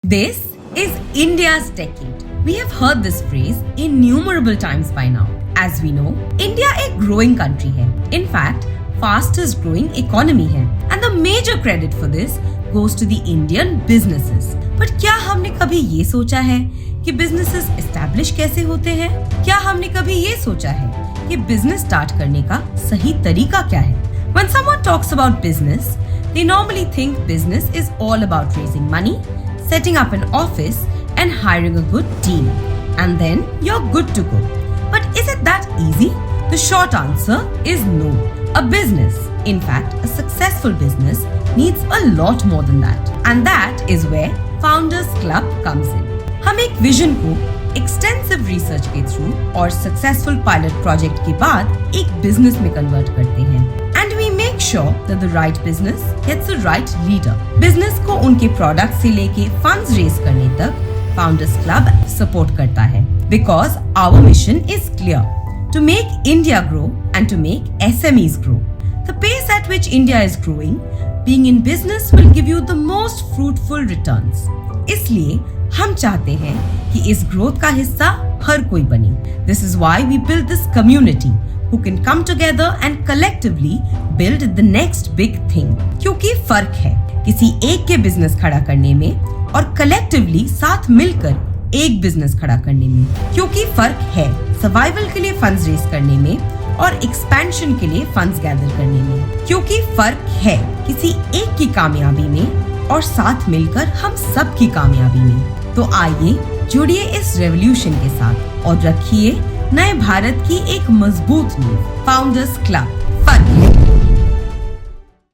This is India's decade. We have heard this phrase innumerable times by now. As we know, India एक growing country है. In fact, fastest growing economy है. And the major credit for this goes to the Indian businesses. But क्या हमने कभी ये सोचा है कि businesses establish कैसे होते हैं? क्या हमने कभी ये सोचा है कि business start करने का सही तरीका क्या है? When someone talks about business, they normally think business is all about raising money, setting up an office and hiring a good team. And then you're good to go. But is it that easy? The short answer is no. A business, in fact, a successful business needs a lot more than that. And that is where Founders Club comes in. हम एक vision को extensive research के through और successful pilot project के बाद एक business में convert करते हैं. And we make sure that the right business gets the right leader. Business को उनके प्रोडक्ट से लेके फंड्स रेज करने तक फाउंडर्स क्लब सपोर्ट करता है. Because our mission is clear: to make India grow and to make SMEs grow. The pace at which India is growing, being in business will give you the most fruitful returns. इसलिए हम चाहते हैं कि इस growth का हिस्सा हर कोई बने. This is why we build this community who can come together and collectively build the next big thing. क्योंकि फर्क है किसी एक के बिजनेस खड़ा करने में और collectively साथ मिलकर एक बिजनेस खड़ा करने में. क्योंकि फर्क है सर्वाइवल के लिए फंड्स रेज करने में और एक्सपेंशन के लिए फंड्स गैदर करने में. क्योंकि फर्क है किसी एक की कामयाबी में और साथ मिलकर हम सब की कामयाबी में. तो आइए जुड़िए इस रेवोल्यूशन के साथ और रखिए नए भारत की एक मजबूत नींव. फाउंडर्स क्लब, फर्क